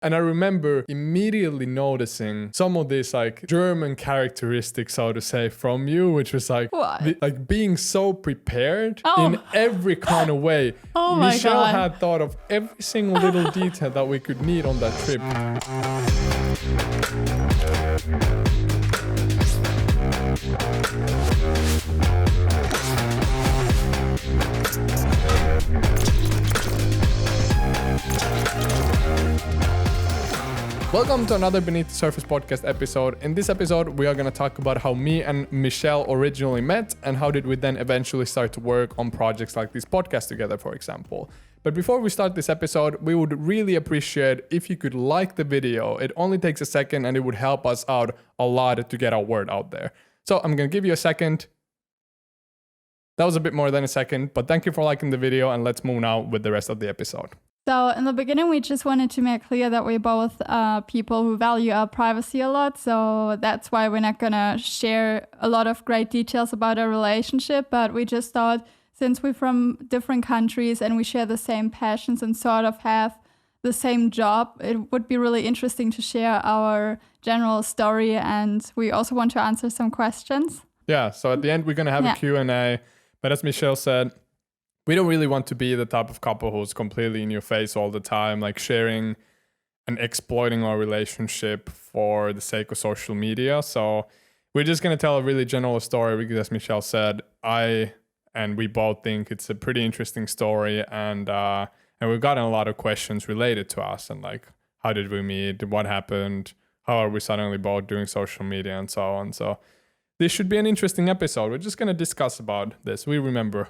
And I remember immediately noticing some of these like German characteristics, so to say, from you, which was like like being so prepared in every kind of way. Oh my Michelle God. had thought of every single little detail that we could need on that trip. Welcome to another Beneath the Surface podcast episode. In this episode, we are going to talk about how me and Michelle originally met and how did we then eventually start to work on projects like this podcast together, for example. But before we start this episode, we would really appreciate if you could like the video. It only takes a second and it would help us out a lot to get our word out there. So I'm going to give you a second. That was a bit more than a second, but thank you for liking the video and let's move now with the rest of the episode. So in the beginning, we just wanted to make clear that we're both people who value our privacy a lot. So that's why we're not going to share a lot of great details about our relationship. But we just thought, since we're from different countries and we share the same passions and sort of have the same job, it would be really interesting to share our general story. And we also want to answer some questions. Yeah, so at the end, we're going to have a Q&A. But as Michelle said, we don't really want to be the type of couple who's completely in your face all the time, like sharing and exploiting our relationship for the sake of social media. So we're just going to tell a really general story because, as Michelle said, we both think it's a pretty interesting story. And we've gotten a lot of questions related to us and like, how did we meet? What happened? How are we suddenly both doing social media and so on? So this should be an interesting episode. We're just going to discuss about this. We remember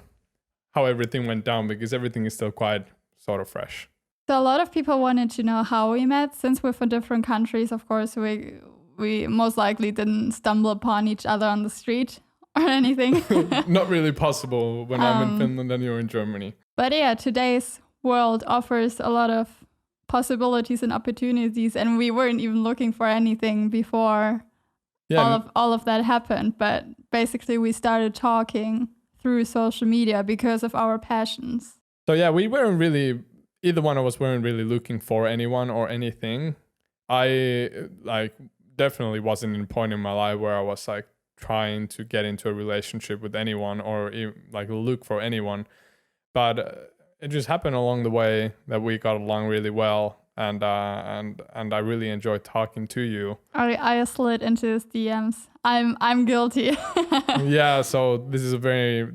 how everything went down because everything is still quite sort of fresh. So a lot of people wanted to know how we met. Since we're from different countries, of course, we most likely didn't stumble upon each other on the street or anything. Not really possible when I'm in Finland and you're in Germany. But yeah, today's world offers a lot of possibilities and opportunities, and we weren't even looking for anything before all of that happened. But basically, we started talking through social media because of our passions. So yeah, either one of us weren't really looking for anyone or anything. I definitely wasn't in a point in my life where I was like trying to get into a relationship with anyone or like look for anyone. But it just happened along the way that we got along really well. And I really enjoyed talking to you. I slid into his DMs. I'm guilty. Yeah, so this is a very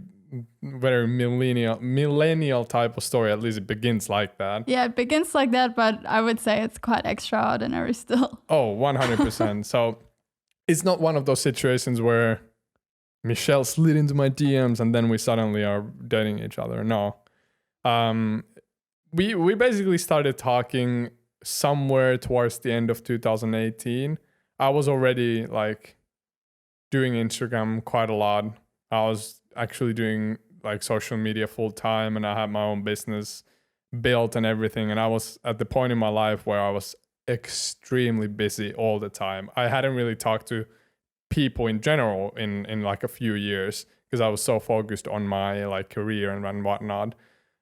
millennial type of story. At least it begins like that. Yeah, it begins like that, but I would say it's quite extraordinary still. Oh, 100%. So it's not one of those situations where Michelle slid into my DMs and then we suddenly are dating each other. No. We basically started talking somewhere towards the end of 2018. I was already like doing Instagram quite a lot. I was actually doing like social media full time and I had my own business built and everything. And I was at the point in my life where I was extremely busy all the time. I hadn't really talked to people in general in like a few years because I was so focused on my like career and whatnot.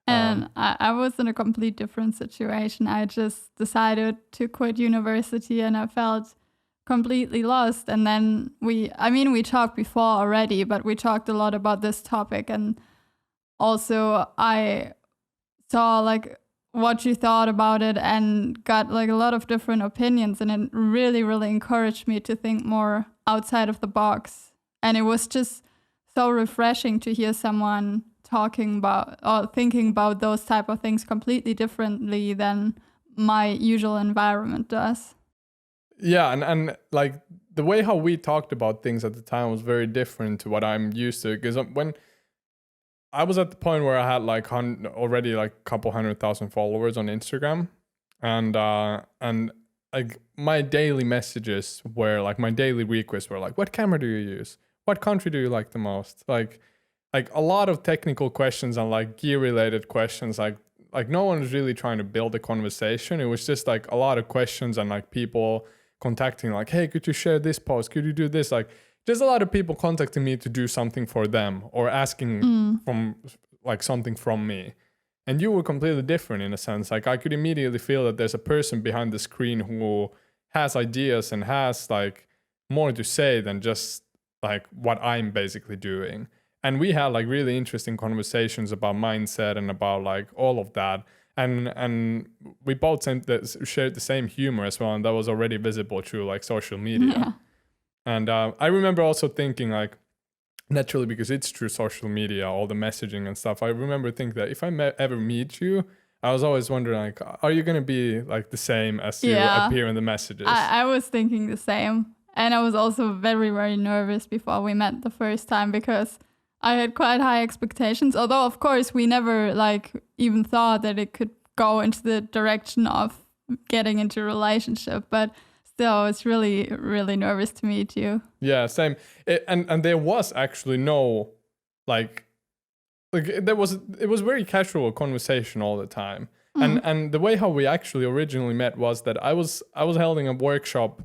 And I was in a complete different situation. I just decided to quit university and I felt completely lost. And then we talked before already, but we talked a lot about this topic. And also I saw like what you thought about it and got like a lot of different opinions. And it really, really encouraged me to think more outside of the box. And it was just so refreshing to hear someone talking about or thinking about those type of things completely differently than my usual environment does. Yeah, and like the way how we talked about things at the time was very different to what I'm used to. Because when I was at the point where I had like already like a couple 100,000 followers on Instagram, and like my daily messages were like my daily requests were like, what camera do you use? What country do you like the most? Like a lot of technical questions and like gear related questions. Like no one was really trying to build a conversation. It was just like a lot of questions and like people contacting like, hey, could you share this post? Could you do this? Like just a lot of people contacting me to do something for them or asking from like something from me. And you were completely different in a sense. Like I could immediately feel that there's a person behind the screen who has ideas and has like more to say than just like what I'm basically doing. And we had like really interesting conversations about mindset and about like all of that. And we both shared the same humor as well, and that was already visible through like social media. Yeah. And I remember also thinking like, naturally, because it's through social media, all the messaging and stuff, I remember thinking that if I ever meet you, I was always wondering like, are you gonna be like the same as you appear in the messages? I was thinking the same. And I was also very, very nervous before we met the first time because I had quite high expectations. Although, of course, we never like even thought that it could go into the direction of getting into a relationship. But still, I was really, really nervous to meet you. Yeah, same. And there was actually no like it was very casual conversation all the time. And the way how we actually originally met was that I was holding a workshop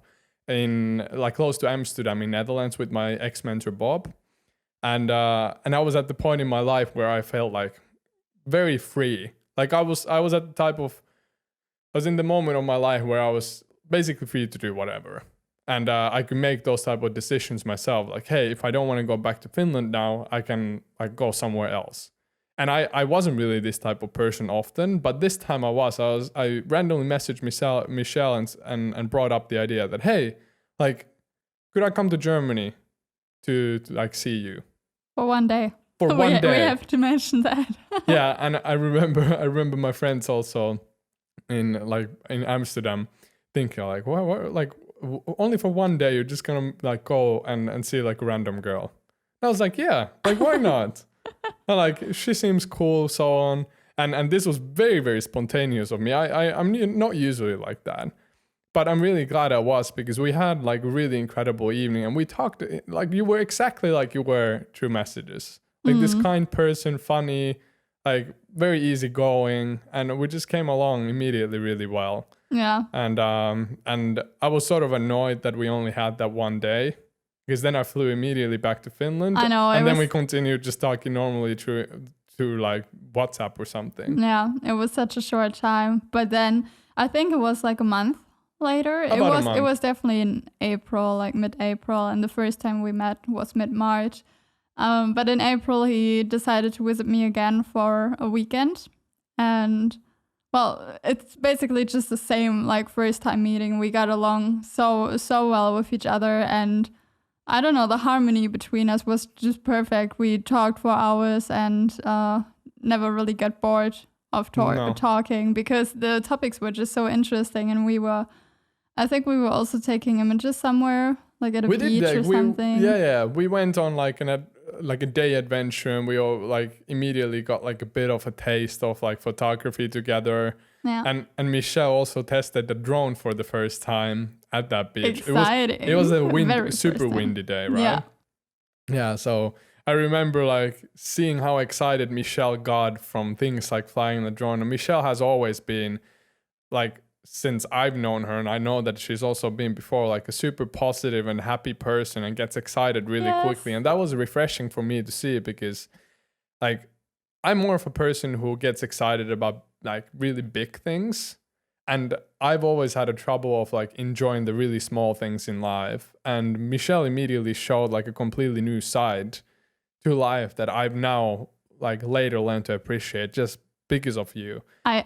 in like close to Amsterdam in Netherlands with my ex-mentor Bob. And I was at the point in my life where I felt like very free. Like I was at the I was in the moment of my life where I was basically free to do whatever. And I could make those type of decisions myself. Like, hey, if I don't want to go back to Finland now, I can like go somewhere else. And I wasn't really this type of person often, but this time I randomly messaged Michelle and brought up the idea that, hey, like, could I come to Germany to like see you? For one day. For one day. We have to mention that. Yeah, and I remember my friends also in Amsterdam thinking like, what like only for one day you're just gonna like go and see like a random girl. And I was like, yeah, like why not? And like she seems cool, so on. And this was very, very spontaneous of me. I'm not usually like that. But I'm really glad I was, because we had like a really incredible evening and we talked like you were exactly like you were through messages. Like this kind person, funny, like very easygoing, and we just came along immediately really well. Yeah. And I was sort of annoyed that we only had that one day, because then I flew immediately back to Finland. I know. And then we continued just talking normally through like WhatsApp or something. Yeah, it was such a short time. But then I think it was like a month later. It was definitely in April, like mid-April, and the first time we met was mid-March. But in April, he decided to visit me again for a weekend. And, well, it's basically just the same, like, first time meeting. We got along so well with each other. And, I don't know, the harmony between us was just perfect. We talked for hours and never really got bored of talking, because the topics were just so interesting. And I think we were also taking images somewhere, like at a beach or something. We went on like a day adventure, and we all like immediately got like a bit of a taste of like photography together. Yeah. And Michelle also tested the drone for the first time at that beach. Exciting. It was a super windy day, right? Yeah. Yeah, so I remember like seeing how excited Michelle got from things like flying the drone. And Michelle has always been like, since I've known her, and I know that she's also been before, like a super positive and happy person and gets excited really quickly. And that was refreshing for me to see, because like I'm more of a person who gets excited about like really big things. And I've always had a trouble of like enjoying the really small things in life. And Michelle immediately showed like a completely new side to life that I've now like later learned to appreciate just because of you. I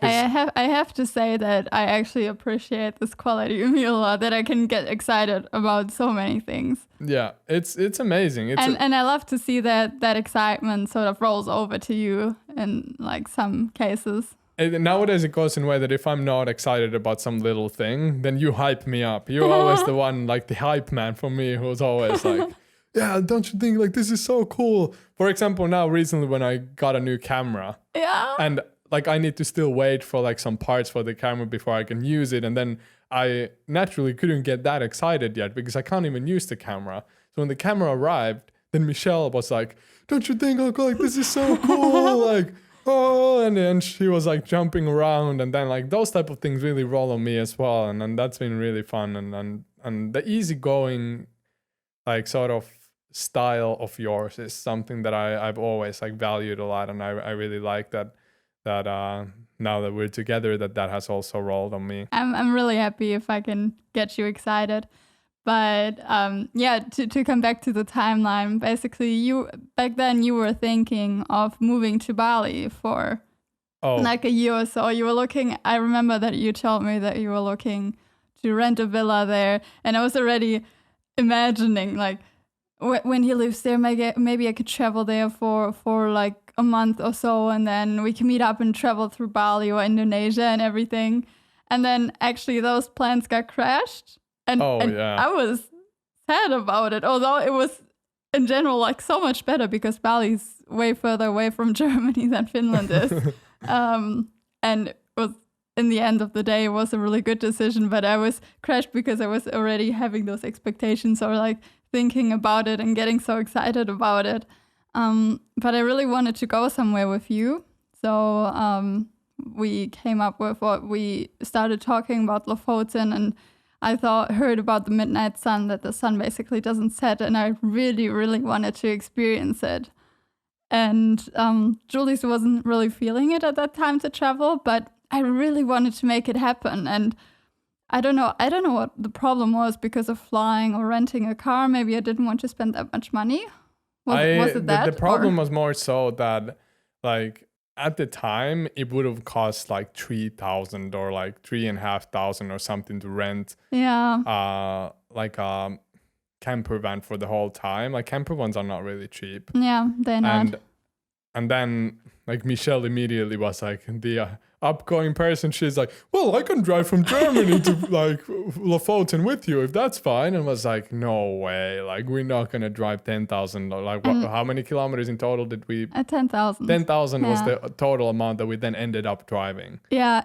have to say that I actually appreciate this quality of me a lot, that I can get excited about so many things. Yeah, it's amazing. And I love to see that excitement sort of rolls over to you in like some cases. Nowadays it goes in a way that if I'm not excited about some little thing, then you hype me up. You're always the one, like the hype man for me, who's always like, yeah, don't you think like this is so cool? For example, now recently when I got a new camera. Yeah. And like I need to still wait for like some parts for the camera before I can use it. And then I naturally couldn't get that excited yet, because I can't even use the camera. So when the camera arrived, then Michelle was like, don't you think like this is so cool? Like, oh, and then she was like jumping around, and then like those type of things really roll on me as well. And that's been really fun. And the easygoing like sort of style of yours is something that I've always like valued a lot. And I really like that that now that we're together, that has also rolled on me. I'm really happy if I can get you excited. But to come back to the timeline, basically back then you were thinking of moving to Bali for like a year or so. You were looking, I remember that you told me that you were looking to rent a villa there, and I was already imagining like when he lives there, maybe I could travel there for like a month or so, and then we can meet up and travel through Bali or Indonesia and everything. And then actually those plans got crashed. And I was sad about it, although it was in general like so much better because Bali's way further away from Germany than Finland is. And it was, in the end of the day, it was a really good decision, but I was crashed because I was already having those expectations or like thinking about it and getting so excited about it. But I really wanted to go somewhere with you. So we came up with we started talking about Lofoten, and I heard about the midnight sun, that the sun basically doesn't set, and I really, really wanted to experience it. And Julius wasn't really feeling it at that time to travel, but I really wanted to make it happen. And I don't know what the problem was because of flying or renting a car. Maybe I didn't want to spend that much money. Was it that? The problem was more so that, like, at the time, it would have cost like 3,000 or like 3,500 or something to rent. Yeah. Like a camper van for the whole time. Like camper vans are not really cheap. Yeah, they're not. And then like Michelle immediately was like the upgoing person. She's like, well, I can drive from Germany to like Lofoten with you if that's fine. And was like, no way. Like we're not gonna drive 10,000. Like how many kilometers in total did we? 10,000. 10,000 was the total amount that we then ended up driving. Yeah,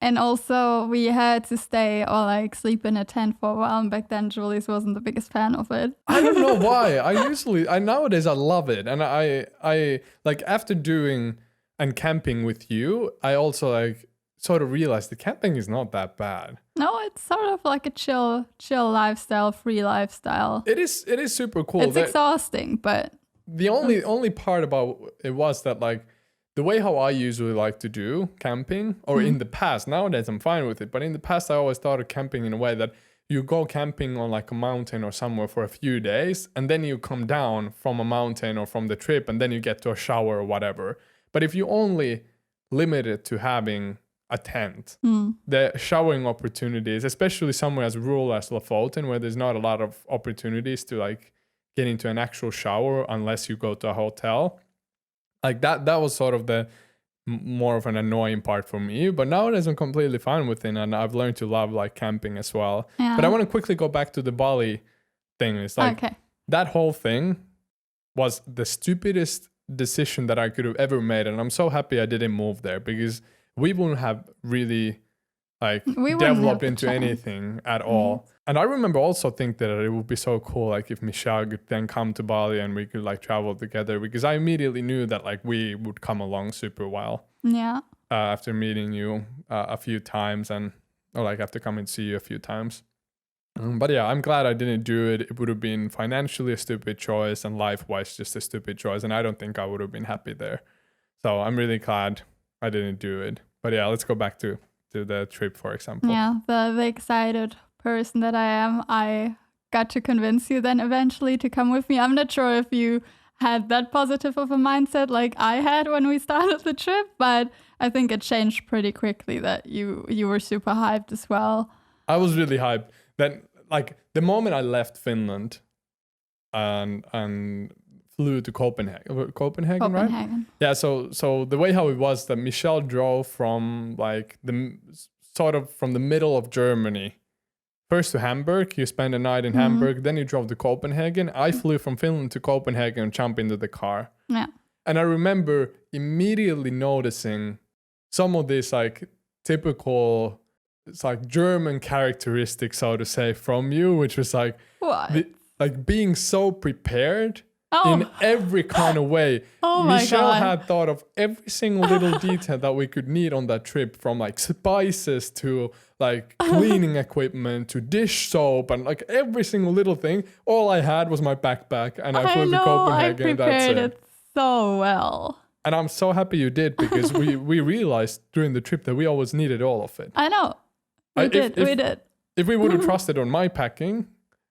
and also we had to stay or like sleep in a tent for a while. And back then Julius wasn't the biggest fan of it. I don't know why. Nowadays I love it. And I like after doing and camping with you, I also like sort of realized that camping is not that bad. No, it's sort of like a chill lifestyle, free lifestyle. It is super cool. It's exhausting, but the only part about it was that like the way how I usually like to do camping, or in the past, nowadays I'm fine with it, but in the past I always thought of camping in a way that you go camping on like a mountain or somewhere for a few days, and then you come down from a mountain or from the trip, and then you get to a shower or whatever. But if you only limit it to having a tent, the showering opportunities, especially somewhere as rural as Lofoten, where there's not a lot of opportunities to like get into an actual shower unless you go to a hotel, like that was sort of the more of an annoying part for me. But nowadays I'm completely fine with it, and I've learned to love like camping as well. Yeah. But I want to quickly go back to the Bali thing. It's like that whole thing was the stupidest decision that I could have ever made, and I'm so happy I didn't move there, because we wouldn't have really like developed into anything at all. And I remember also think that it would be so cool like if Michelle could then come to Bali and we could like travel together, because I immediately knew that like we would come along super well. Yeah. After meeting you a few times, or like after coming to see you a few times. But yeah, I'm glad I didn't do it. It would have been financially a stupid choice and life-wise just a stupid choice, and I don't think I would have been happy there. So I'm really glad I didn't do it. But yeah, let's go back to the trip, for example. Yeah, the excited person that I am, I got to convince you then eventually to come with me. I'm not sure if you had that positive of a mindset like I had when we started the trip, but I think it changed pretty quickly that you were super hyped as well. I was really hyped. Then, like, the moment I left Finland and flew to Copenhagen, right? Yeah, so the way how it was that Michelle drove from, like, from the middle of Germany, first to Hamburg. You spent a night in Hamburg, then you drove to Copenhagen. I flew from Finland to Copenhagen and jumped into the car. Yeah. And I remember immediately noticing some of these, like, typical... It's like German characteristics, so to say, from you, which was like being so prepared in every kind of way. Michelle had thought of every single little detail that we could need on that trip, from like spices to like cleaning equipment to dish soap, and like every single little thing. All I had was my backpack, and I flew to Copenhagen. I prepared it so well. And I'm so happy you did, because we realized during the trip that we always needed all of it. I know. We did. If we would have trusted on my packing,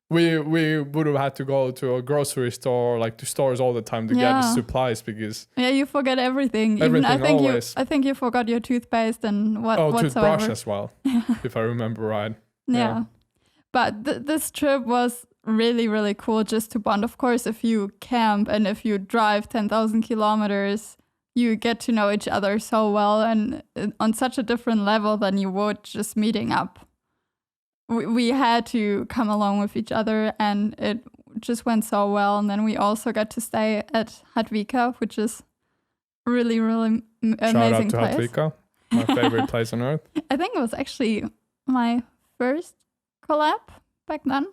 we would have had to go to a grocery store, like to stores all the time to get supplies, because you forget everything. I think you forgot your toothpaste and whatsoever. Toothbrush as well, if I remember right. Yeah. But this trip was really, really cool just to bond. Of course, if you camp and if you drive 10,000 kilometers, you get to know each other so well and on such a different level than you would just meeting up. We had to come along with each other, and it just went so well. And then we also got to stay at Hadvika, which is really, really amazing place. Shout out to Hadvika, my favorite place on earth. I think it was actually my first collab back then.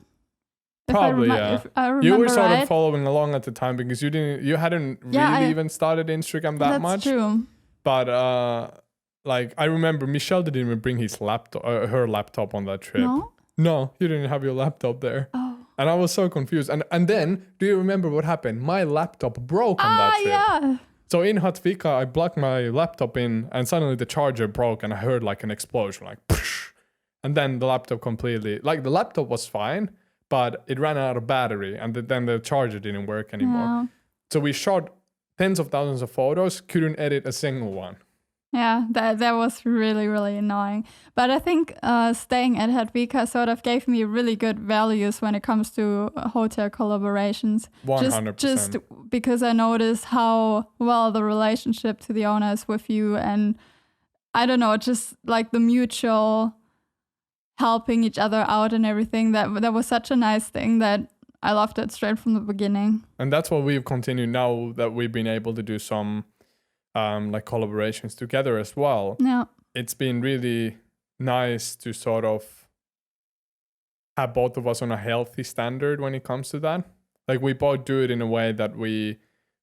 Probably, If I remember you were sort right. of following along at the time, because you hadn't really even started Instagram that much. That's true. But like I remember Michelle didn't even bring his laptop, her laptop on that trip. No, you didn't have your laptop there. Oh. And I was so confused. And then, do you remember what happened? My laptop broke on that trip. Yeah. So in Hadvika, I plugged my laptop in, and suddenly the charger broke, and I heard like an explosion, like psh, and then the laptop completely, like the laptop was fine, but it ran out of battery, and then the charger didn't work anymore. Yeah. So we shot tens of thousands of photos, couldn't edit a single one. Yeah, that was really, really annoying. But I think staying at Hadvika sort of gave me really good values when it comes to hotel collaborations. 100%. Just because I noticed how well the relationship to the owner is with you, and I don't know, just like the mutual helping each other out and everything. That was such a nice thing that I loved it straight from the beginning. And that's what we've continued now that we've been able to do some like collaborations together as well. Yeah. It's been really nice to sort of have both of us on a healthy standard when it comes to that. Like we both do it in a way that we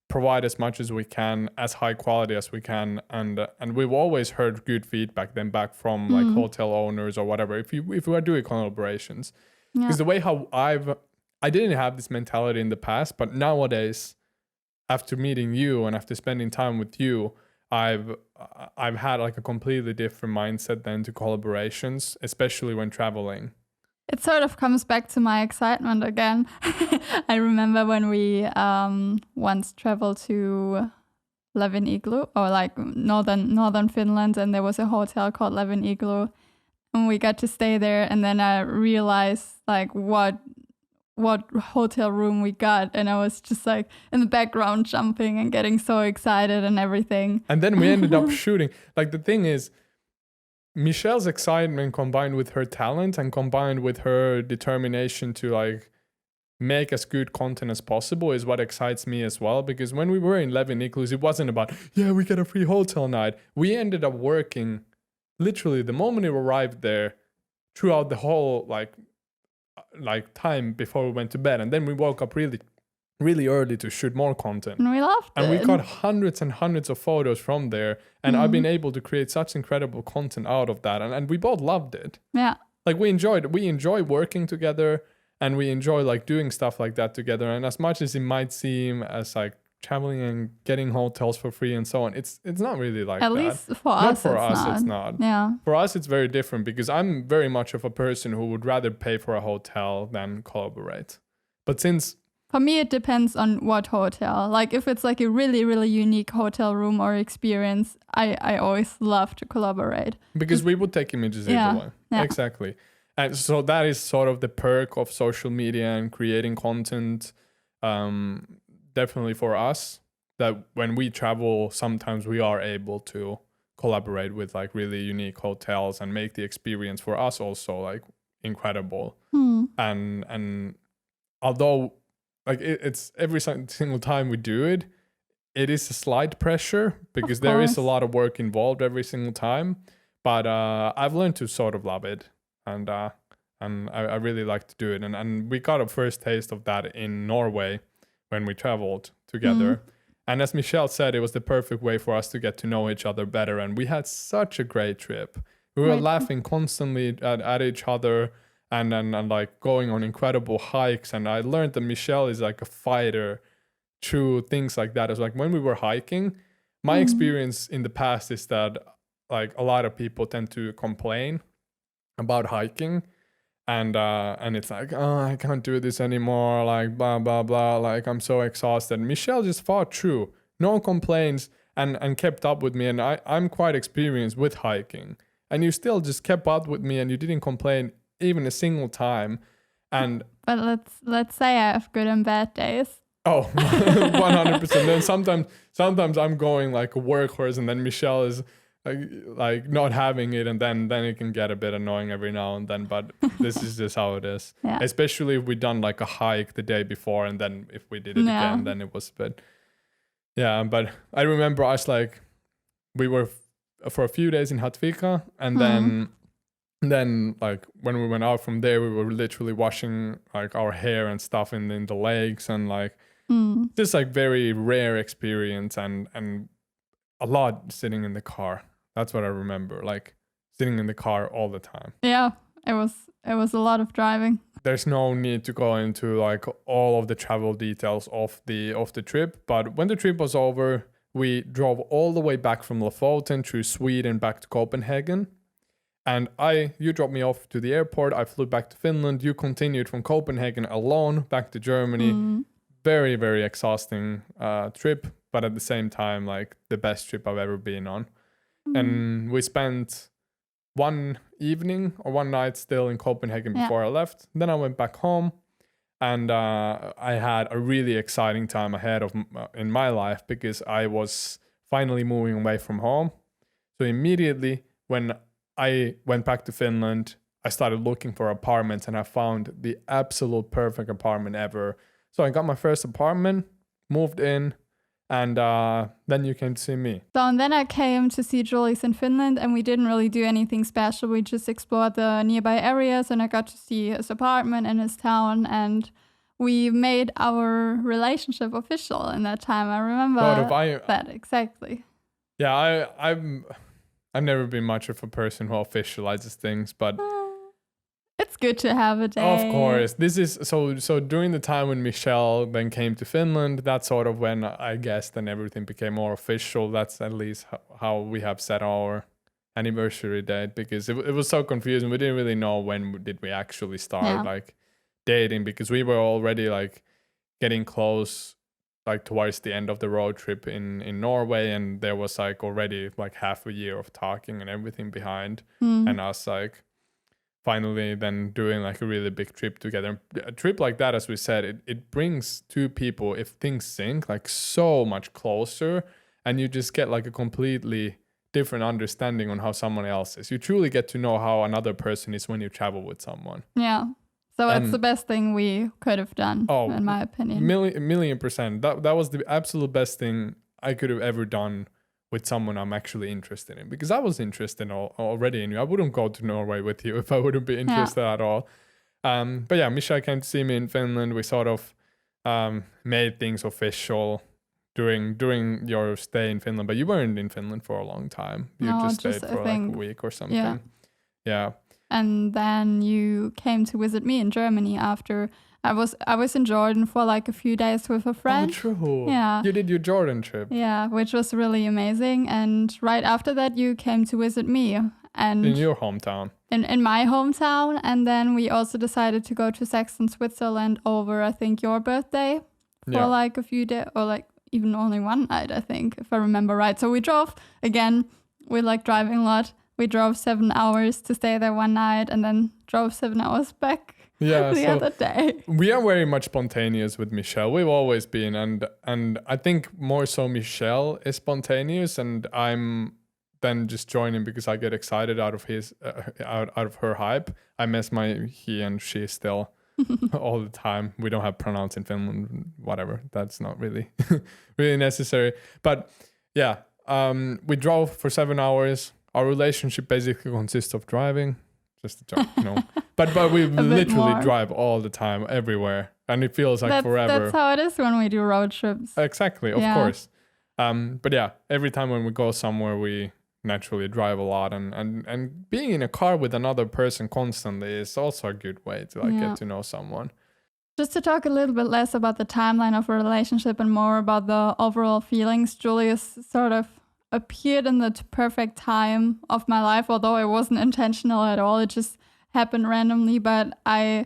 provide as much as we can, as high quality as we can, and we've always heard good feedback then back from like hotel owners or whatever if we are doing collaborations. Because the way how I didn't have this mentality in the past, but nowadays, after meeting you and after spending time with you, I've had like a completely different mindset then to collaborations, especially when traveling. It sort of comes back to my excitement again. I remember when we once traveled to Levin Igloo, or like northern Finland, and there was a hotel called Levin Igloo, and we got to stay there. And then I realized like what hotel room we got, and I was just like in the background jumping and getting so excited and everything. And then we ended up shooting. Like the thing is, Michelle's excitement combined with her talent and combined with her determination to like make as good content as possible is what excites me as well. Because when we were in Levin Igloos, it wasn't about, we get a free hotel night. We ended up working literally the moment we arrived there throughout the whole like time before we went to bed. And then we woke up really, really early to shoot more content. And we loved it. And we got hundreds and hundreds of photos from there. And I've been able to create such incredible content out of that. And we both loved it. Yeah. Like we enjoy working together, and we enjoy like doing stuff like that together. And as much as it might seem as like traveling and getting hotels for free and so on, it's not really like At that. least for us, it's not. Yeah. For us, it's very different because I'm very much of a person who would rather pay for a hotel than collaborate. But since for me, it depends on what hotel. Like if it's like a really, really unique hotel room or experience, I always love to collaborate. Because we would take images either way. Yeah. Exactly. And so that is sort of the perk of social media and creating content. Definitely for us, that when we travel, sometimes we are able to collaborate with like really unique hotels and make the experience for us also like incredible. And although like it's every single time we do it, it is a slight pressure because there is a lot of work involved every single time. But I've learned to sort of love it, and I really like to do it. And we got a first taste of that in Norway when we traveled together. And as Michelle said, it was the perfect way for us to get to know each other better. And we had such a great trip. We were laughing constantly at each other and like going on incredible hikes. And I learned that Michelle is like a fighter through things like that. It's like when we were hiking, my experience in the past is that like a lot of people tend to complain about hiking, and it's like, oh, I can't do this anymore, like blah blah blah, like I'm so exhausted. Michelle just fought through, no complaints, and kept up with me, and I'm quite experienced with hiking, and you still just kept up with me, and you didn't complain even a single time. And but let's say I have good and bad days. Oh, 100%. Then sometimes I'm going like a workhorse, and then Michelle is like not having it, and then it can get a bit annoying every now and then. But this is just how it is. Yeah. Especially if we done like a hike the day before, and then if we did it again, then it was a bit. Yeah, but I remember us like we were for a few days in Hatvika, and then like when we went out from there, we were literally washing like our hair and stuff in the lakes, and like just like very rare experience, and a lot sitting in the car. That's what I remember, like sitting in the car all the time. Yeah, it was a lot of driving. There's no need to go into like all of the travel details of the trip, but when the trip was over, we drove all the way back from Lofoten through Sweden back to Copenhagen. And you dropped me off to the airport. I flew back to Finland. You continued from Copenhagen alone back to Germany. Very, very exhausting trip, but at the same time, like the best trip I've ever been on. And we spent one evening or one night still in Copenhagen before I left. Then I went back home, and I had a really exciting time ahead of in my life, because I was finally moving away from home. So immediately when I went back to Finland, I started looking for apartments, and I found the absolute perfect apartment ever. So I got my first apartment, moved in, and then you came to see me. So and then I came to see Julius in Finland, and we didn't really do anything special. We just explored the nearby areas, and I got to see his apartment and his town, and we made our relationship official in that time. I remember that exactly. Yeah, I've never been much of a person who officializes things, but it's good to have a day. Of course. This is so during the time when Michelle then came to Finland, that's sort of when I guess then everything became more official. That's at least how we have set our anniversary date, because it was so confusing. We didn't really know when did we actually start like dating, because we were already like getting close like towards the end of the road trip in Norway, and there was like already like half a year of talking and everything behind, and us like finally then doing like a really big trip together. A trip like that, as we said, it brings two people, if things sync, like so much closer, and you just get like a completely different understanding on how someone else is. You truly get to know how another person is when you travel with someone. Yeah. So it's the best thing we could have done, in my opinion. Million percent. That was the absolute best thing I could have ever done with someone I'm actually interested in, because I was interested already in you. I wouldn't go to Norway with you if I wouldn't be interested at all. But yeah, Misha came to see me in Finland. We sort of made things official during your stay in Finland, but you weren't in Finland for a long time. You just stayed for like a week or something. Yeah. And then you came to visit me in Germany after I was in Jordan for like a few days with a friend. Oh, true. Yeah. You did your Jordan trip. Yeah, which was really amazing. And right after that, you came to visit me. And in your hometown. In my hometown. And then we also decided to go to Saxon, Switzerland over, I think, your birthday for like a few days, or like even only one night, I think, if I remember right. So we drove again. We like driving a lot. We drove 7 hours to stay there one night, and then drove 7 hours back the other day. We are very much spontaneous with Michelle. We've always been, and I think more so Michelle is spontaneous, and I'm then just joining because I get excited out of out of her hype. I mess my he and she still all the time. We don't have pronouns in Finland, whatever. That's not really really necessary. But yeah, we drove for 7 hours. Our relationship basically consists of driving, just a joke, But we literally drive all the time, everywhere, and it feels like forever. That's how it is when we do road trips. Exactly, of course. But yeah, every time when we go somewhere, we naturally drive a lot, and being in a car with another person constantly is also a good way to get to know someone. Just to talk a little bit less about the timeline of a relationship and more about the overall feelings, Julius sort of appeared in the perfect time of my life, although it wasn't intentional at all. It just happened randomly, but I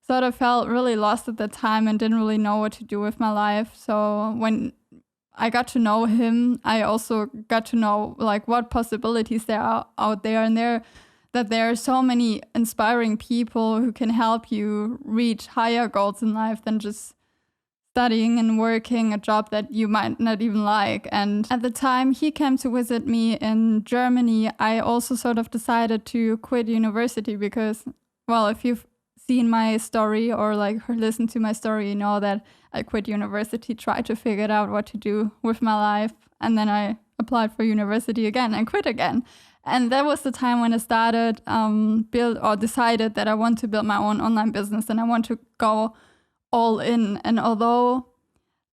sort of felt really lost at the time and didn't really know what to do with my life. So when I got to know him, I also got to know like what possibilities there are out there, and that there are so many inspiring people who can help you reach higher goals in life than just studying and working a job that you might not even like. And at the time he came to visit me in Germany, I also sort of decided to quit university because, well, if you've seen my story or like listened to my story, you know that I quit university, tried to figure out what to do with my life, and then I applied for university again and quit again. And that was the time when I started decided that I want to build my own online business and I want to go all in. And although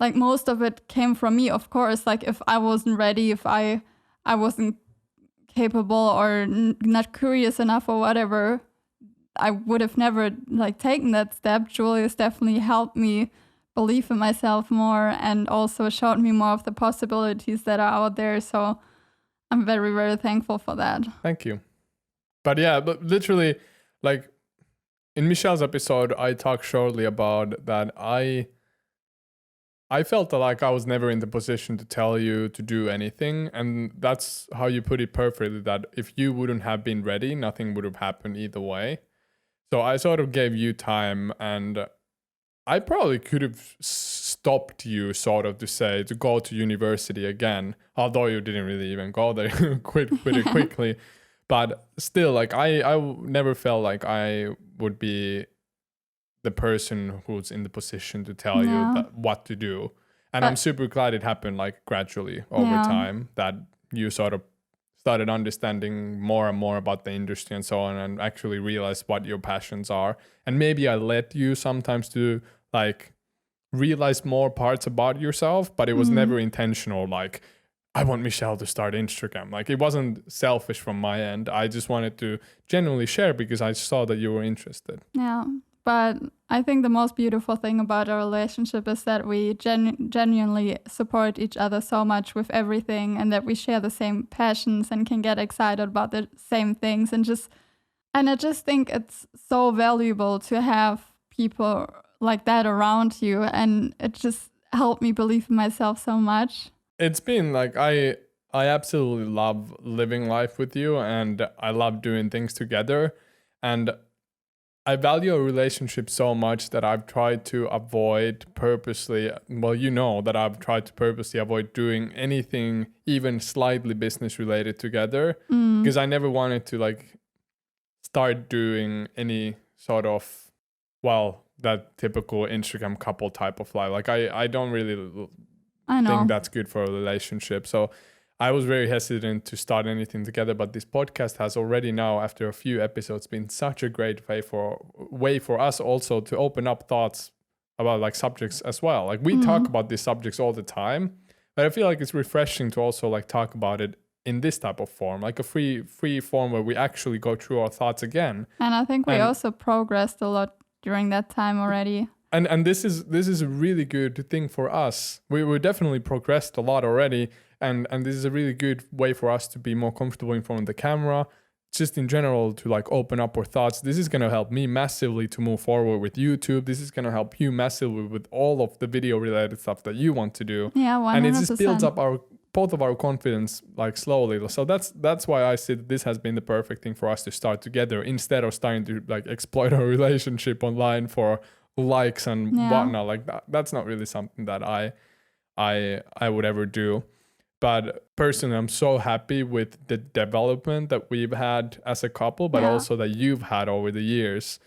like most of it came from me, of course, like if I wasn't ready, if I wasn't capable or not curious enough or whatever, I would have never like taken that step. Julius definitely helped me believe in myself more and also showed me more of the possibilities that are out there. So I'm very, very thankful for that. Thank you. But yeah, but literally, like in Michelle's episode, I talked shortly about that I felt like I was never in the position to tell you to do anything. And that's how you put it perfectly, that if you wouldn't have been ready, nothing would have happened either way. So I sort of gave you time, and I probably could have stopped you sort of to go to university again, although you didn't really even go there, quit it quickly. But still, like I never felt like I would be the person who's in the position to tell you what to do. And I'm super glad it happened like gradually over time, that you sort of started understanding more and more about the industry and so on, and actually realized what your passions are. And maybe I led you sometimes to like realize more parts about yourself, but it was never intentional. Like, I want Michelle to start Instagram. Like, it wasn't selfish from my end. I just wanted to genuinely share because I saw that you were interested. Yeah. But I think the most beautiful thing about our relationship is that we genuinely support each other so much with everything, and that we share the same passions and can get excited about the same things. And I just think it's so valuable to have people like that around you. And it just helped me believe in myself so much. It's been like, I absolutely love living life with you, and I love doing things together. And I value a relationship so much that I've tried to avoid purposely, well, you know that I've tried to purposely avoid doing anything even slightly business related together, because I never wanted to like start doing any sort of, well, that typical Instagram couple type of life. Like I don't really think that's good for a relationship. So I was very hesitant to start anything together, but this podcast has already now, after a few episodes, been such a great way for us also to open up thoughts about like subjects as well. Like we talk about these subjects all the time, but I feel like it's refreshing to also like talk about it in this type of form, like a free form where we actually go through our thoughts again. And I think we also progressed a lot during that time already. And this is a really good thing for us. We definitely progressed a lot already. And this is a really good way for us to be more comfortable in front of the camera, just in general, to like open up our thoughts. This is going to help me massively to move forward with YouTube. This is going to help you massively with all of the video related stuff that you want to do. Yeah, 100%. And it just builds up both of our confidence like slowly. So that's why I see that this has been the perfect thing for us to start together, instead of starting to like exploit our relationship online for likes and whatnot. Like that's not really something that I would ever do. But personally, I'm so happy with the development that we've had as a couple, but also that you've had over the years.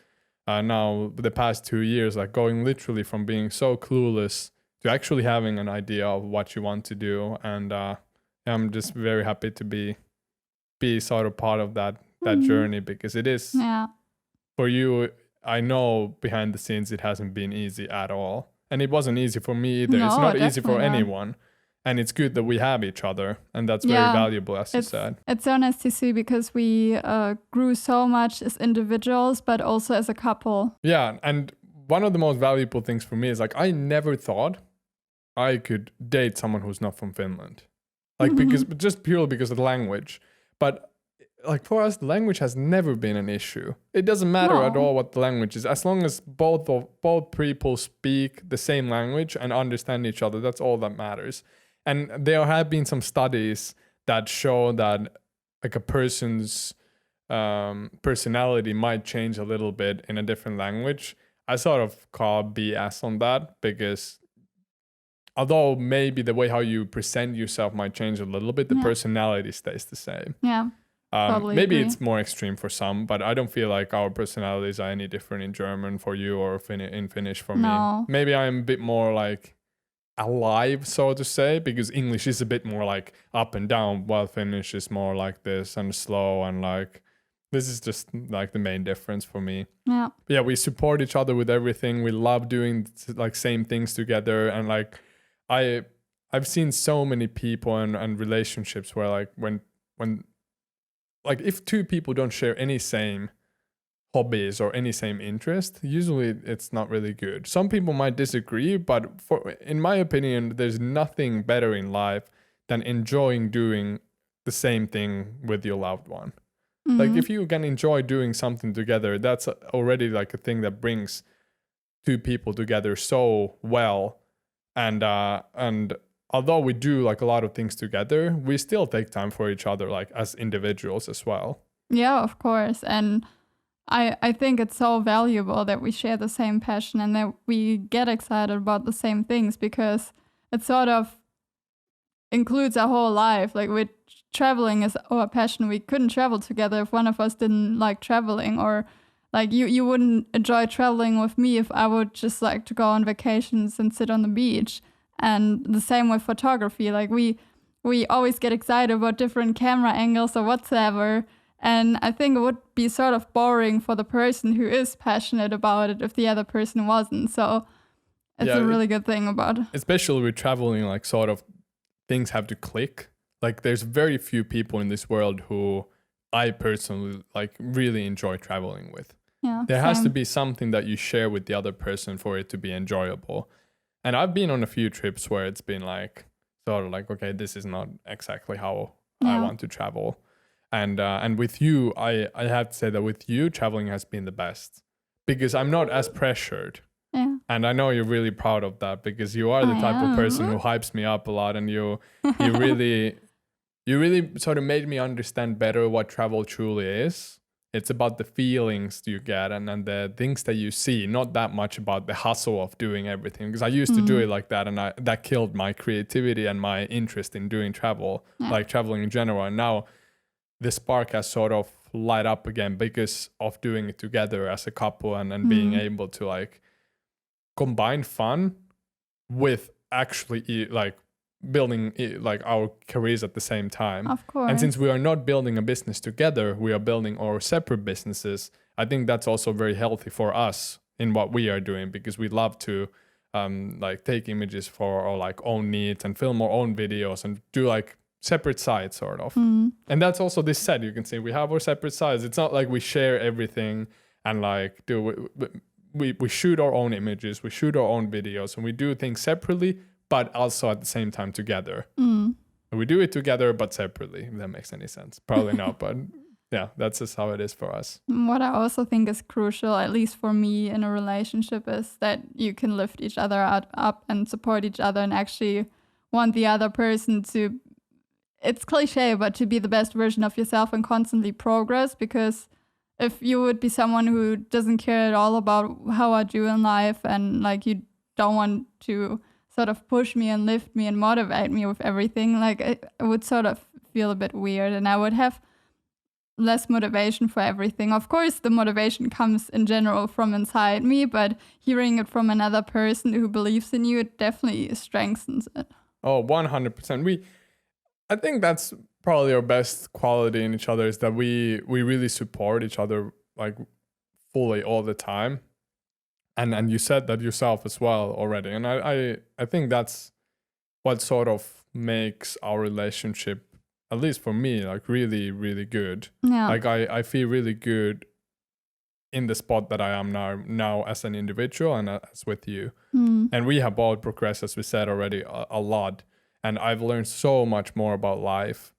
Now, the past 2 years, like going literally from being so clueless to actually having an idea of what you want to do. And I'm just very happy to be sort of part of that journey, because it is for you. I know behind the scenes it hasn't been easy at all. And it wasn't easy for me either. No, it's not easy for anyone. And it's good that we have each other, and that's very valuable, as you said. It's so nice to see, because we grew so much as individuals, but also as a couple. Yeah, and one of the most valuable things for me is like I never thought I could date someone who's not from Finland. Like because just purely because of the language. But like for us, the language has never been an issue. It doesn't matter at all what the language is. As long as both people speak the same language and understand each other, that's all that matters. And there have been some studies that show that like a person's personality might change a little bit in a different language. I sort of call BS on that because although maybe the way how you present yourself might change a little bit, the personality stays the same. Yeah. Totally Maybe agree. it's more extreme for some, but I don't feel like our personalities are any different in German for you or in Finnish for me. Maybe I'm a bit more like alive, so to say, because English is a bit more like up and down, while Finnish is more like this and slow and like this is just like the main difference for me. Yeah. But yeah, we support each other with everything. We love doing like same things together, and like I've seen so many people and relationships where like when like if two people don't share any same hobbies or any same interest, usually it's not really good. Some people might disagree, but in my opinion, there's nothing better in life than enjoying doing the same thing with your loved one. Like if you can enjoy doing something together, that's already like a thing that brings two people together so well. And although we do like a lot of things together, we still take time for each other, like as individuals as well. Yeah, of course. And I think it's so valuable that we share the same passion and that we get excited about the same things, because it sort of includes our whole life. Like with traveling is our passion. We couldn't travel together if one of us didn't like traveling, or like you wouldn't enjoy traveling with me if I would just like to go on vacations and sit on the beach. And the same with photography. Like we always get excited about different camera angles or whatsoever. And I think it would be sort of boring for the person who is passionate about it if the other person wasn't. So it's a really good thing about it. Especially with traveling, like sort of things have to click. Like there's very few people in this world who I personally like really enjoy traveling with. Yeah, there has to be something that you share with the other person for it to be enjoyable. And I've been on a few trips where it's been like sort of like, okay, this is not exactly how I want to travel. And with you, I have to say that with you, traveling has been the best because I'm not as pressured. Yeah. And I know you're really proud of that because you are the type of person who hypes me up a lot, and you really sort of made me understand better what travel truly is. It's about the feelings you get and the things that you see, not that much about the hustle of doing everything. Because I used to do it like that, and that killed my creativity and my interest in doing travel, like traveling in general. And now the spark has sort of light up again because of doing it together as a couple and being able to like combine fun with actually like building like our careers at the same time. Of course. And since we are not building a business together, we are building our separate businesses. I think that's also very healthy for us in what we are doing, because we love to like take images for our like own needs and film our own videos and do like separate sides sort of. And that's also this set. You can say we have our separate sides. It's not like we share everything and like we shoot our own images, we shoot our own videos, and we do things separately, but also at the same time together. We do it together, but separately, if that makes any sense. Probably not, but yeah, that's just how it is for us. What I also think is crucial, at least for me in a relationship, is that you can lift each other up and support each other and actually want the other person to, it's cliche, but to be the best version of yourself and constantly progress. Because if you would be someone who doesn't care at all about how I do in life and like you don't want to sort of push me and lift me and motivate me with everything, like it would sort of feel a bit weird and I would have less motivation for everything. Of course, the motivation comes in general from inside me, but hearing it from another person who believes in you, it definitely strengthens it. Oh, 100%. I think that's probably our best quality in each other, is that we really support each other like fully all the time. And you said that yourself as well already. And I think that's what sort of makes our relationship, at least for me, like really, really good. Yeah. Like I feel really good in the spot that I am now as an individual and as with you. And we have both progressed, as we said already, a lot. And I've learned so much more about life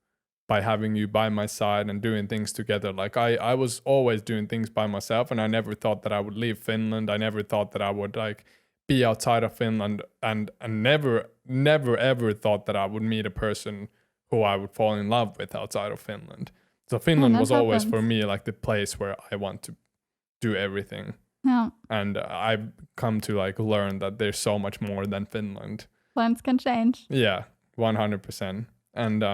by having you by my side and doing things together. Like I was always doing things by myself, and I never thought that I would leave Finland. I never thought that I would like be outside of Finland, and never ever thought that I would meet a person who I would fall in love with outside of Finland. So Finland was always for me like the place where I want to do everything. Yeah. And I've come to like learn that there's so much more than Finland. Plans can change. Yeah, 100%. And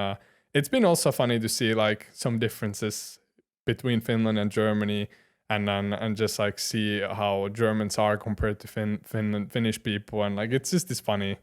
it's been also funny to see like some differences between Finland and Germany, and just like see how Germans are compared to Finnish people, and like it's just this funny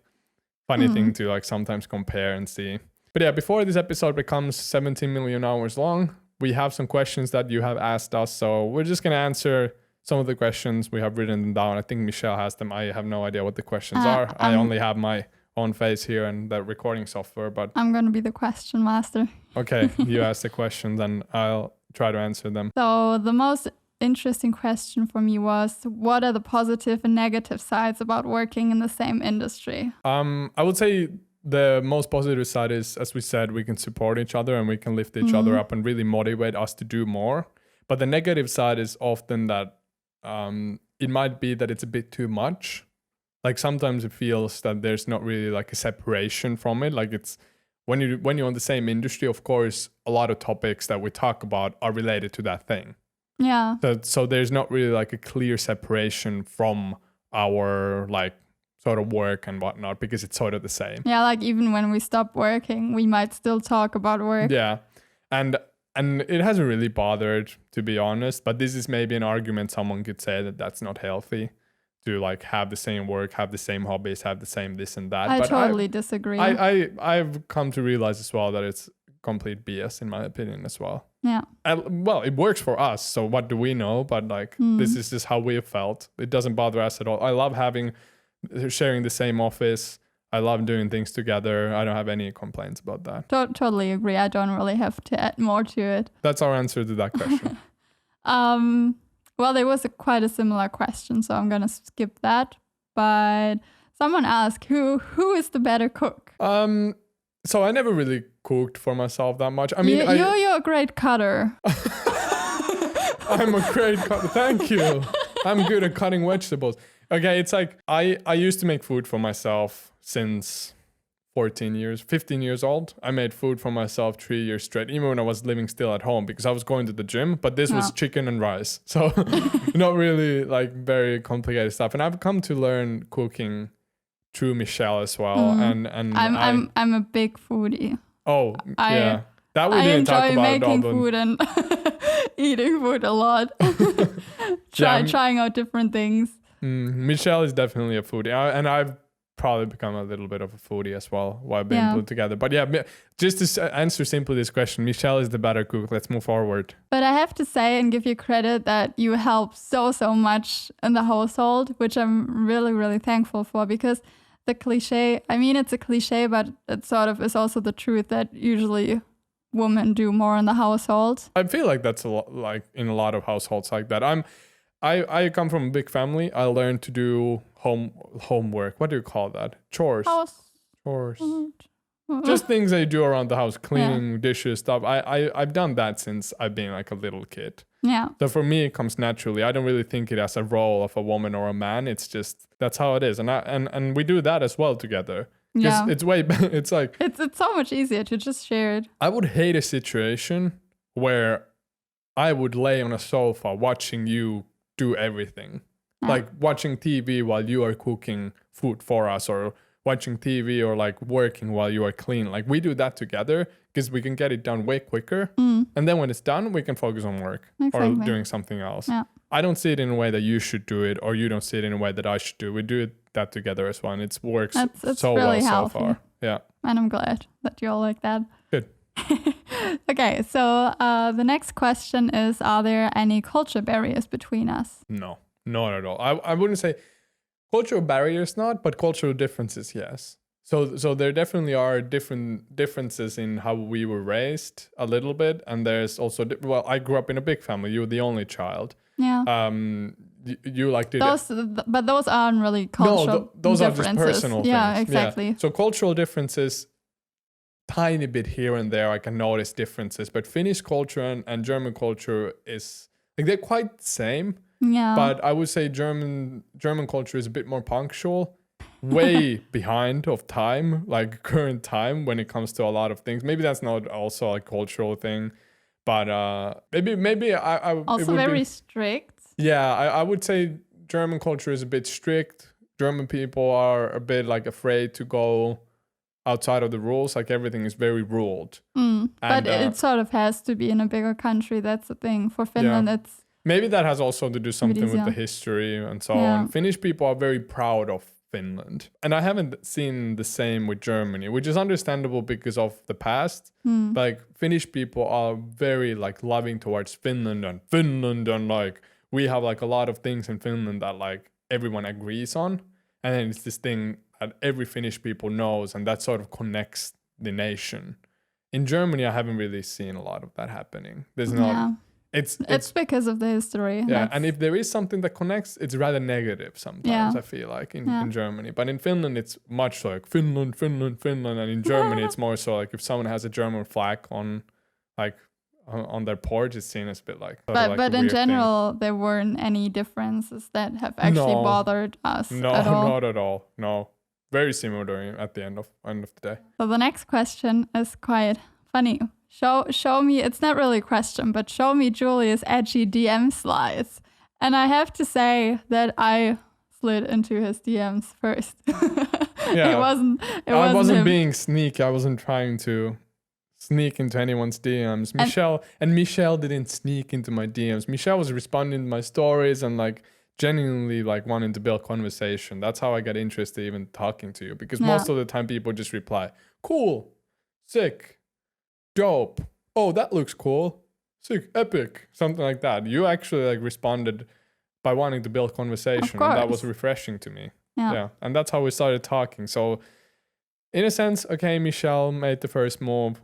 thing to like sometimes compare and see. But yeah, before this episode becomes 17 million hours long, we have some questions that you have asked us, so we're just gonna answer some of the questions. We have written them down. I think Michelle has them. I have no idea what the questions are. I only have my own face here and the recording software, but I'm going to be the question master. Okay, you ask the questions and I'll try to answer them. So the most interesting question for me was, what are the positive and negative sides about working in the same industry? I would say the most positive side is, as we said, we can support each other and we can lift each other up and really motivate us to do more. But the negative side is often that it might be that it's a bit too much. Like sometimes it feels that there's not really like a separation from it. Like it's when you're in the same industry, of course, a lot of topics that we talk about are related to that thing. Yeah. So there's not really like a clear separation from our like sort of work and whatnot, because it's sort of the same. Yeah, like even when we stop working, we might still talk about work. Yeah. And it hasn't really bothered, to be honest, but this is maybe an argument someone could say that that's not healthy, to like have the same work, have the same hobbies, have the same this and that. I But totally disagree. I've come to realize as well that it's complete BS in my opinion as well. Yeah. Well, it works for us, so what do we know? But like this is just how we have felt. It doesn't bother us at all. I love sharing the same office. I love doing things together. I don't have any complaints about that. Totally agree. I don't really have to add more to it. That's our answer to that question. Well, there was quite a similar question, so I'm gonna skip that. But someone asked, who is the better cook? So I never really cooked for myself that much. I mean, you're a great cutter. I'm a great cutter. Thank you. I'm good at cutting vegetables. Okay, it's like I used to make food for myself since 15 years old. I made food for myself 3 years straight, even when I was living still at home, because I was going to the gym, but this was chicken and rice. So not really like very complicated stuff. And I've come to learn cooking through Michelle as well. And I'm a big foodie. Oh, yeah. That we didn't talk about. I enjoy making food and eating food a lot. Trying out different things. Michelle is definitely a foodie. And I've probably become a little bit of a foodie as well while being put together. But yeah, just to answer simply this question, Michelle is the better cook. Let's move forward. But I have to say and give you credit that you help so much in the household, which I'm really, really thankful for, because the cliche, I mean, it's a cliche, but it sort of is also the truth that usually women do more in the household. I feel like that's a lot, like in a lot of households like that. I come from a big family. I learned to do homework. What do you call that? Chores. Chores. Just things that you do around the house, cleaning, dishes, stuff. I've done that since I've been like a little kid. Yeah. So for me, it comes naturally. I don't really think it as a role of a woman or a man. It's just, that's how it is. And we do that as well together. Yeah. It's like... It's so much easier to just share it. I would hate a situation where I would lay on a sofa watching you do everything. Yeah. Like watching TV while you are cooking food for us, or watching TV or like working while you are clean. Like we do that together because we can get it done way quicker. And then when it's done, we can focus on work or doing something else. Yeah. I don't see it in a way that you should do it, or you don't see it in a way that I should do. We do that together as well, and it works so really well healthy. So far. Yeah. And I'm glad that you're like that. Good. Okay, so the next question is, are there any culture barriers between us? No, not at all. I wouldn't say cultural barriers, not, but cultural differences, yes. So there definitely are differences in how we were raised a little bit, and there's also I grew up in a big family. You were the only child. Yeah. You like did but those aren't really cultural those differences. are just personal things. Yeah, exactly. Yeah. So cultural differences, tiny bit here and there, I can notice differences. But Finnish culture and German culture is like they're quite the same. Yeah. But I would say German culture is a bit more punctual. Way behind of time, like current time, when it comes to a lot of things. Maybe that's not also a cultural thing, but maybe I also very strict. Yeah, I would say German culture is a bit strict. German people are a bit like afraid to go outside of the rules. Like everything is very ruled. But it sort of has to be in a bigger country. That's the thing. For Finland, it's maybe that has also to do something with the history and so on. Finnish people are very proud of Finland. And I haven't seen the same with Germany, which is understandable because of the past. Like Finnish people are very like loving towards Finland and like we have like a lot of things in Finland that like everyone agrees on. And then it's this thing that every Finnish people knows and that sort of connects the nation. In Germany, I haven't really seen a lot of that happening. There's not... It's because of the history. Yeah, and if there is something that connects, it's rather negative sometimes, I feel like, in Germany. But in Finland, it's much like Finland. And in Germany, it's more so like if someone has a German flag on their porch, it's seen as a bit like... But in general, there weren't any differences that have actually bothered us at all. No, not at all. No. Very similar at the end of the day. So the next question is quite funny. Show me, it's not really a question, but show me Julius' edgy DM slides. And I have to say that I slid into his DMs first. Yeah. I wasn't him. being sneaky. I wasn't trying to sneak into anyone's DMs. Michelle didn't sneak into my DMs. Michelle was responding to my stories and like genuinely like wanting to build conversation. That's how I got interested even talking to you, because most of the time people just reply, cool, sick, dope, oh, that looks cool, sick, epic, something like that. You actually like responded by wanting to build conversation, and that was refreshing to me. Yeah. And that's how we started talking. So in a sense, okay, Michelle made the first move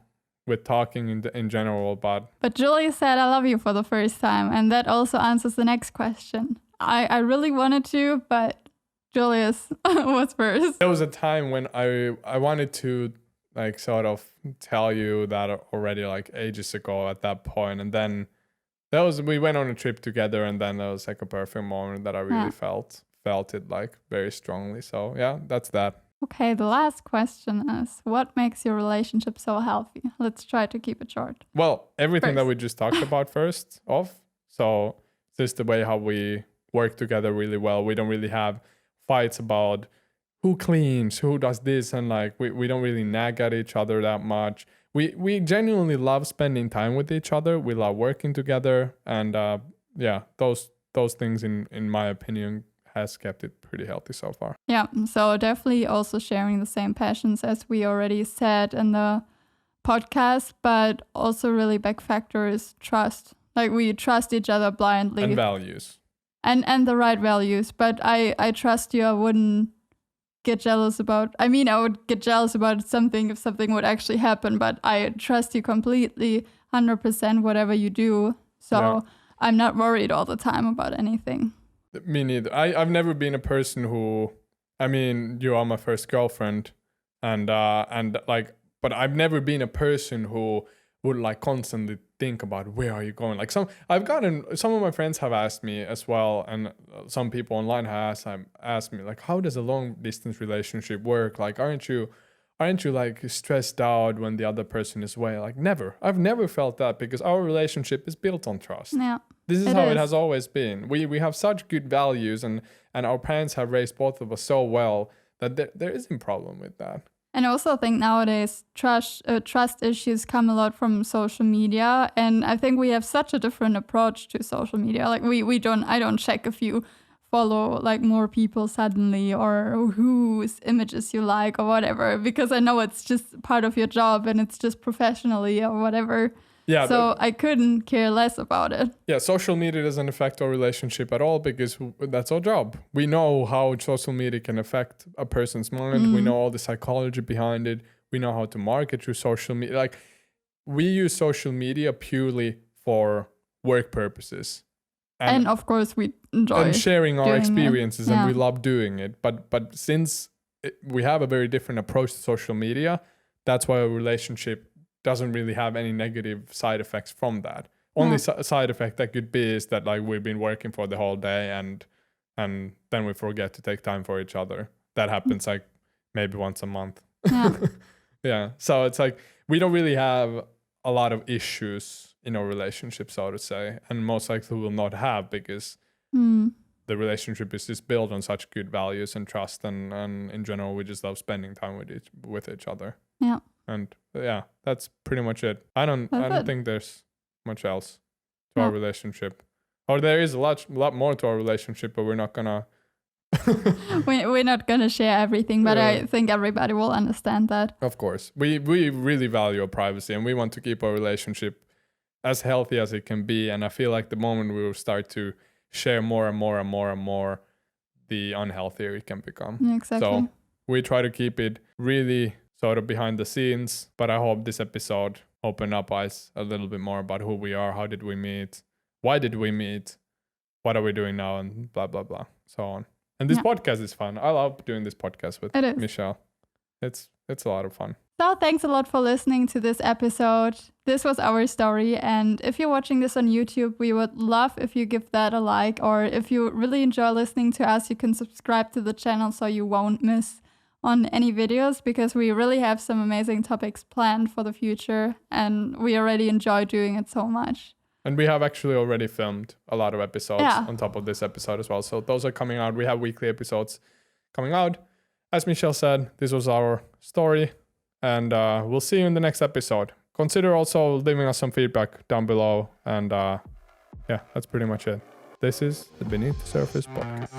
with talking in general, but Julius said I love you for the first time, and that also answers the next question. I really wanted to, but Julius was first. There was a time when I wanted to like sort of tell you that already like ages ago at that point, and then we went on a trip together, and then there was like a perfect moment that I really felt it like very strongly. So yeah, that's that. Okay, the last question is, what makes your relationship so healthy? Let's try to keep it short. Well, everything that we just talked about first off. So this is the way how we work together really well. We don't really have fights about who cleans, who does this, and like we don't really nag at each other that much. We genuinely love spending time with each other. We love working together, and those things in my opinion has kept it pretty healthy so far. Yeah, so definitely also sharing the same passions as we already said in the podcast, but also really big factor is trust. Like we trust each other blindly. And values. And the right values. But I trust you. I wouldn't get jealous about... I mean, I would get jealous about something if something would actually happen, but I trust you completely, 100% whatever you do. So I'm not worried all the time about anything. Me neither. I've never been a person who... I mean, you are my first girlfriend, and like... But I've never been a person who would like constantly think about where are you going. Like some of my friends have asked me as well, and some people online have asked me like, how does a long distance relationship work? Like, aren't you like stressed out when the other person is away? Like, never. I've never felt that, because our relationship is built on trust. Yeah. This is how it has always been. We have such good values, and our parents have raised both of us so well that there isn't a problem with that. And I also think nowadays trust issues come a lot from social media, and I think we have such a different approach to social media. Like I don't check if you follow like more people suddenly, or whose images you like or whatever, because I know it's just part of your job and it's just professionally or whatever. Yeah. So I couldn't care less about it. Yeah, social media doesn't affect our relationship at all because that's our job. We know how social media can affect a person's mind. We know all the psychology behind it. We know how to market through social media. Like, we use social media purely for work purposes. And of course, we enjoy and sharing our experiences, and we love doing it. But since we have a very different approach to social media, that's why our relationship doesn't really have any negative side effects from that. Only side effect that could be is that like we've been working for the whole day and then we forget to take time for each other. That happens like maybe once a month. Yeah. Yeah. So it's like we don't really have a lot of issues in our relationship, so to say, and most likely will not have because the relationship is just built on such good values and trust, and in general we just love spending time with each other. Yeah. And yeah, that's pretty much it. I don't think there's much else to our relationship. Or there is a lot more to our relationship, but we're not gonna we're not gonna share everything, but I think everybody will understand that. Of course. We really value our privacy and we want to keep our relationship as healthy as it can be. And I feel like the moment we will start to share more and more and more and more, the unhealthier it can become. Yeah, exactly. So we try to keep it really sort of behind the scenes, but I hope this episode opened up eyes a little bit more about who we are, how did we meet, why did we meet, what are we doing now, and blah, blah, blah, so on. And this podcast is fun. I love doing this podcast with Michelle. It's a lot of fun. So thanks a lot for listening to this episode. This was our story. And if you're watching this on YouTube, we would love if you give that a like. Or if you really enjoy listening to us, you can subscribe to the channel so you won't miss on any videos, because we really have some amazing topics planned for the future. And we already enjoy doing it so much. And we have actually already filmed a lot of episodes on top of this episode as well. So those are coming out. We have weekly episodes coming out. As Michelle said, this was our story. And we'll see you in the next episode. Consider also leaving us some feedback down below. And yeah, that's pretty much it. This is the Beneath the Surface podcast.